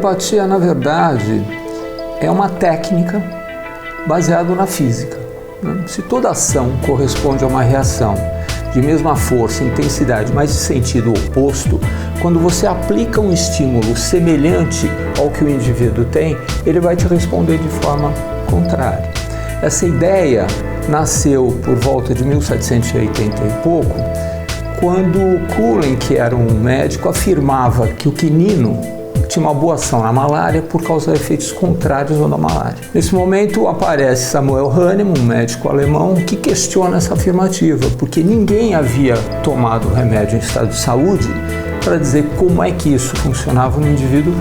homeopatia, na verdade, é uma técnica baseada na física. Se toda ação corresponde a uma reação de mesma força, intensidade, mas de sentido oposto, quando você aplica um estímulo semelhante ao que o indivíduo tem, ele vai te responder de forma contrária. Essa ideia nasceu por volta de 1780 e pouco, quando Cullen, que era um médico, afirmava que o quinino tinha uma boa ação na malária por causa de efeitos contrários ao da malária. Nesse momento aparece Samuel Hahnemann, um médico alemão, que questiona essa afirmativa, porque ninguém havia tomado o remédio em estado de saúde para dizer como é que isso funcionava no indivíduo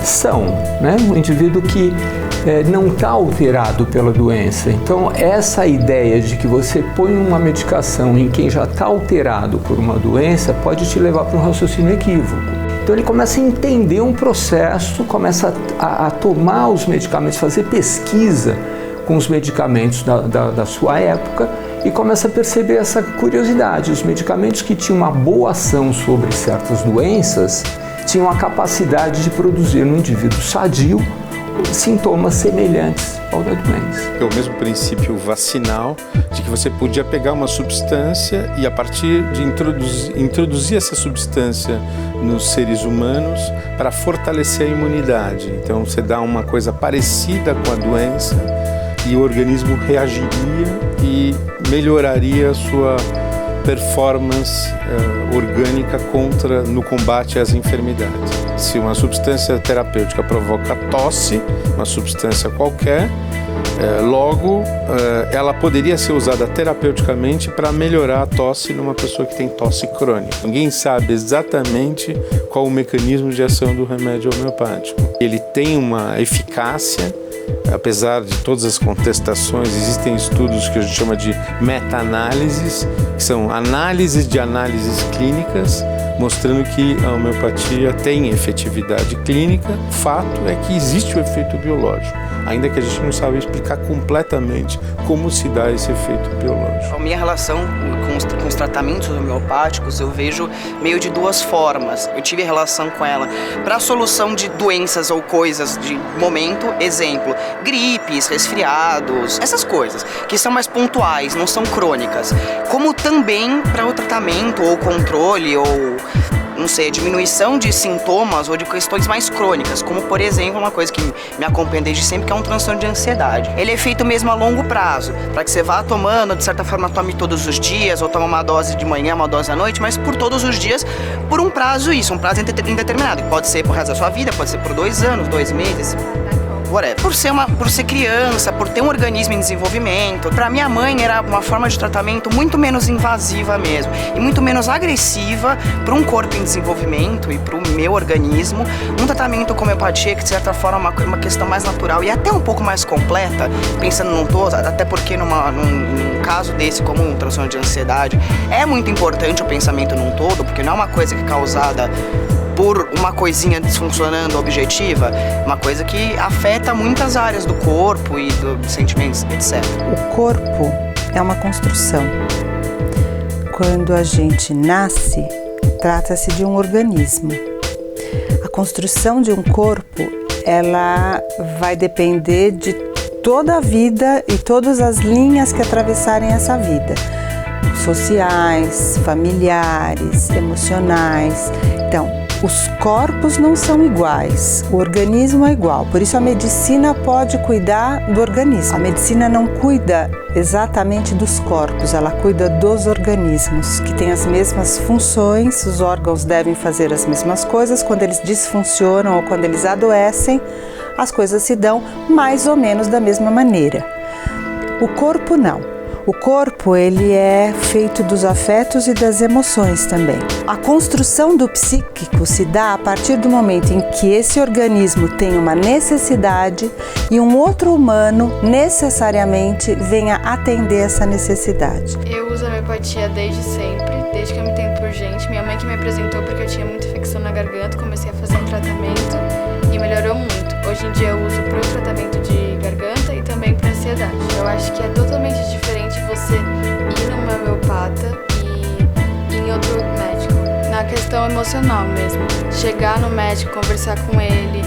são, né? Um indivíduo que não está alterado pela doença. Então, essa ideia de que você põe uma medicação em quem já está alterado por uma doença pode te levar para um raciocínio equívoco. Então, ele começa a entender um processo, começa a tomar os medicamentos, fazer pesquisa com os medicamentos da sua época e começa a perceber essa curiosidade. Os medicamentos que tinham uma boa ação sobre certas doenças tinham a capacidade de produzir no indivíduo sadio sintomas semelhantes ao da doença. É o mesmo princípio vacinal de que você podia pegar uma substância e a partir de introduzir essa substância nos seres humanos para fortalecer a imunidade. Então você dá uma coisa parecida com a doença e o organismo reagiria e melhoraria a sua performance orgânica no combate às enfermidades. Se uma substância terapêutica provoca tosse, uma substância qualquer, logo ela poderia ser usada terapeuticamente para melhorar a tosse numa pessoa que tem tosse crônica. Ninguém sabe exatamente qual o mecanismo de ação do remédio homeopático. Ele tem uma eficácia. Apesar de todas as contestações, existem estudos que a gente chama de meta-análises, que são análises de análises clínicas, mostrando que a homeopatia tem efetividade clínica. O fato é que existe o efeito biológico, ainda que a gente não sabe explicar completamente como se dá esse efeito biológico. A minha relação com os tratamentos homeopáticos eu vejo meio de duas formas. Eu tive relação com ela para a solução de doenças ou coisas de momento, exemplo, gripes, resfriados, essas coisas que são mais pontuais, não são crônicas, como também para o tratamento ou controle ou não sei, a diminuição de sintomas ou de questões mais crônicas, como por exemplo uma coisa que me acompanha desde sempre, que é um transtorno de ansiedade. Ele é feito mesmo a longo prazo, para que você vá tomando, de certa forma tome todos os dias, ou tome uma dose de manhã, uma dose à noite, mas por todos os dias, por um prazo indeterminado, que pode ser pro resto da sua vida, pode ser por 2 anos, 2 meses. Whatever. Por ser criança, por ter um organismo em desenvolvimento, para minha mãe era uma forma de tratamento muito menos invasiva mesmo e muito menos agressiva para um corpo em desenvolvimento e para o meu organismo. Um tratamento com homeopatia que de certa forma é uma questão mais natural e até um pouco mais completa, pensando num todo, até porque num caso desse como um transtorno de ansiedade, é muito importante o pensamento num todo, porque não é uma coisa que é causada por uma coisinha desfuncionando objetiva, uma coisa que afeta muitas áreas do corpo e dos sentimentos, etc. O corpo é uma construção. Quando a gente nasce, trata-se de um organismo. A construção de um corpo, ela vai depender de toda a vida e todas as linhas que atravessarem essa vida. Sociais, familiares, emocionais. Então, os corpos não são iguais, o organismo é igual, por isso a medicina pode cuidar do organismo. A medicina não cuida exatamente dos corpos, ela cuida dos organismos, que têm as mesmas funções, os órgãos devem fazer as mesmas coisas, quando eles disfuncionam ou quando eles adoecem, as coisas se dão mais ou menos da mesma maneira. O corpo não. O corpo, ele é feito dos afetos e das emoções também. A construção do psíquico se dá a partir do momento em que esse organismo tem uma necessidade e um outro humano necessariamente venha atender essa necessidade. Eu uso a homeopatia desde sempre, desde que eu me entendo por gente. Minha mãe que me apresentou porque eu tinha muita infecção na garganta, comecei a fazer um tratamento e melhorou muito. Hoje em dia eu uso para o tratamento de garganta e também para ansiedade. Eu acho que é totalmente diferente você ir numa homeopata e em outro médico. Na questão emocional mesmo. Chegar no médico, conversar com ele,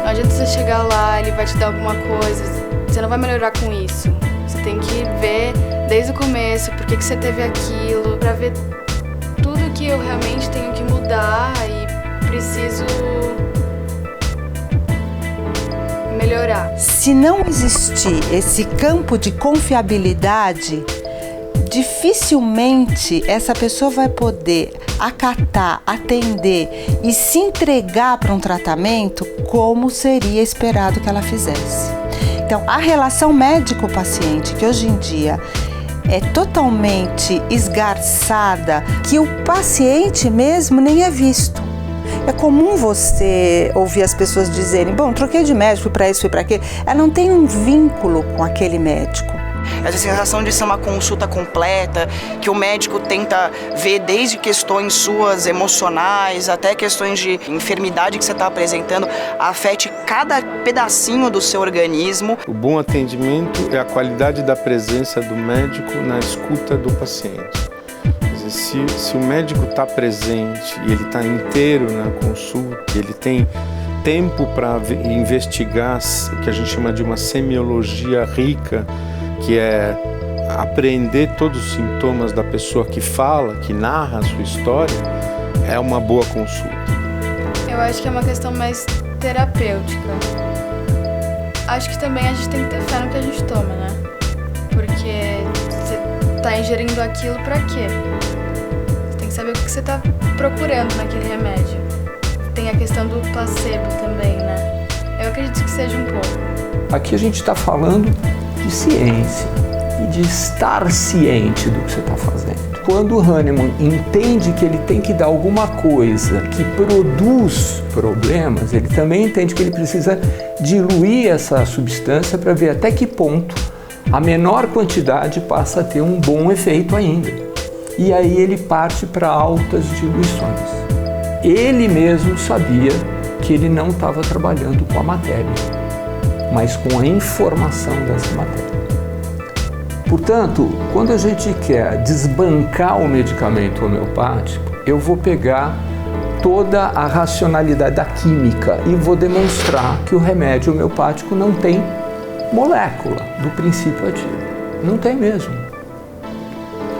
Não adianta você chegar lá, ele vai te dar alguma coisa, você não vai melhorar com isso. Você tem que ver desde o começo por que você teve aquilo, pra ver tudo que eu realmente tenho que mudar e preciso melhorar. Se não existir esse campo de confiabilidade, dificilmente essa pessoa vai poder acatar, atender e se entregar para um tratamento como seria esperado que ela fizesse. Então, a relação médico-paciente, que hoje em dia é totalmente esgarçada, que o paciente mesmo nem é visto. É comum você ouvir as pessoas dizerem, bom, troquei de médico, fui para isso, fui para aquilo. Ela não tem um vínculo com aquele médico. Essa sensação de ser uma consulta completa, que o médico tenta ver desde questões suas emocionais até questões de enfermidade que você está apresentando, afete cada pedacinho do seu organismo. O bom atendimento é a qualidade da presença do médico na escuta do paciente. Quer dizer, se o médico está presente e ele está inteiro na consulta, ele tem tempo para investigar o que a gente chama de uma semiologia rica, que é apreender todos os sintomas da pessoa que fala, que narra a sua história, é uma boa consulta. Eu acho que é uma questão mais terapêutica. Acho que também a gente tem que ter fé no que a gente toma, né? Porque você tá ingerindo aquilo pra quê? Você tem que saber o que você tá procurando naquele remédio. Tem a questão do placebo também, né? Eu acredito que seja um pouco. Aqui a gente está falando de ciência e de estar ciente do que você está fazendo. Quando o Hahnemann entende que ele tem que dar alguma coisa que produz problemas, ele também entende que ele precisa diluir essa substância para ver até que ponto a menor quantidade passa a ter um bom efeito ainda. E aí ele parte para altas diluições. Ele mesmo sabia que ele não estava trabalhando com a matéria, mas com a informação dessa matéria. Portanto, quando a gente quer desbancar o medicamento homeopático, eu vou pegar toda a racionalidade da química e vou demonstrar que o remédio homeopático não tem molécula do princípio ativo. Não tem mesmo.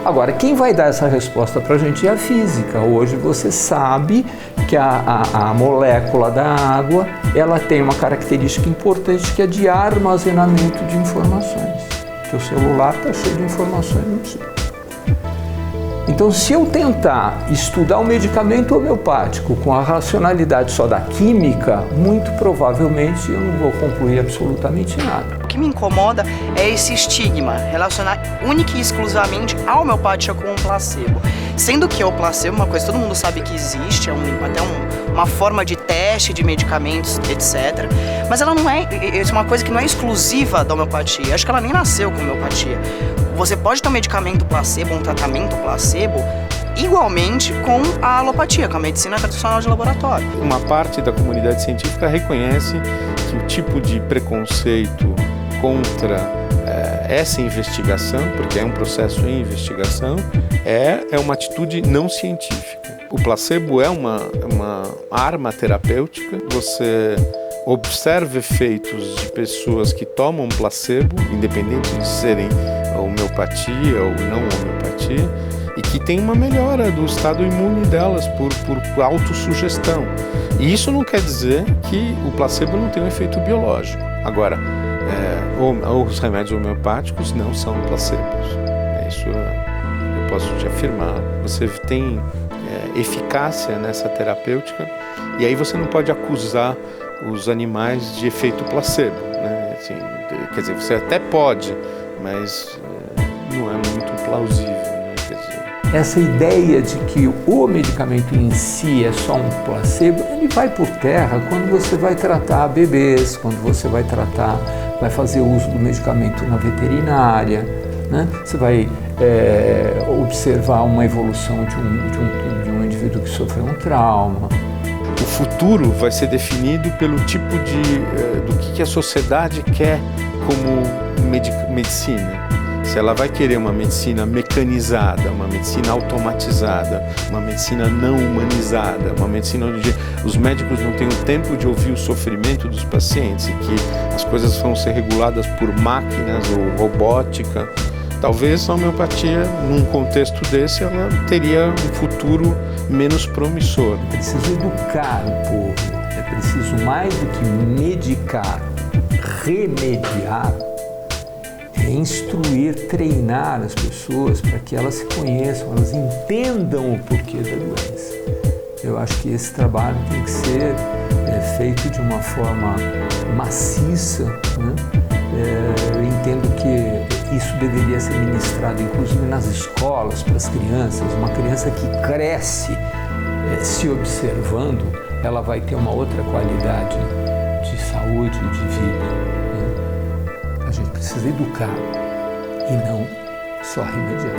Agora, quem vai dar essa resposta para a gente é a física. Hoje você sabe que a molécula da água, ela tem uma característica importante que é de armazenamento de informações. Que o celular está cheio de informações no chip. Então, se eu tentar estudar o medicamento homeopático com a racionalidade só da química, muito provavelmente eu não vou concluir absolutamente nada. O que me incomoda é esse estigma, relacionar única e exclusivamente a homeopatia com o placebo. Sendo que o placebo é uma coisa que todo mundo sabe que existe, é uma forma de teste de medicamentos, etc. Mas ela não é uma coisa que não é exclusiva da homeopatia. Acho que ela nem nasceu com homeopatia. Você pode ter um medicamento placebo, um tratamento placebo, igualmente com a alopatia, com a medicina tradicional de laboratório. Uma parte da comunidade científica reconhece que o tipo de preconceito contra essa investigação, porque é um processo em investigação, é uma atitude não científica. O placebo é uma arma terapêutica. Você observa efeitos de pessoas que tomam placebo, independente de serem homeopatia ou não homeopatia, e que tem uma melhora do estado imune delas por autossugestão. E isso não quer dizer que o placebo não tem um efeito biológico. Agora, os remédios homeopáticos não são placebos. Isso eu posso te afirmar. Você tem eficácia nessa terapêutica e aí você não pode acusar os animais de efeito placebo, né? Assim, quer dizer, você até pode, mas não é muito plausível, né? Quer dizer, essa ideia de que o medicamento em si é só um placebo, ele vai por terra quando você vai tratar bebês, quando você vai fazer uso do medicamento na veterinária, né? Você vai observar uma evolução de um indivíduo que sofreu um trauma. O futuro vai ser definido pelo tipo do que a sociedade quer como medicina. Se ela vai querer uma medicina mecanizada, uma medicina automatizada, uma medicina não humanizada, uma medicina onde os médicos não têm o tempo de ouvir o sofrimento dos pacientes e que as coisas vão ser reguladas por máquinas ou robótica, talvez a homeopatia, num contexto desse, ela teria um futuro menos promissor. É preciso educar o povo, é preciso mais do que medicar, remediar, é instruir, treinar as pessoas para que elas se conheçam, elas entendam o porquê da doença. Eu acho que esse trabalho tem que ser feito de uma forma maciça, né? Eu entendo que isso deveria ser ministrado, inclusive nas escolas, para as crianças. Uma criança que cresce se observando, ela vai ter uma outra qualidade de saúde e de vida, né? A gente precisa educar e não só remediar.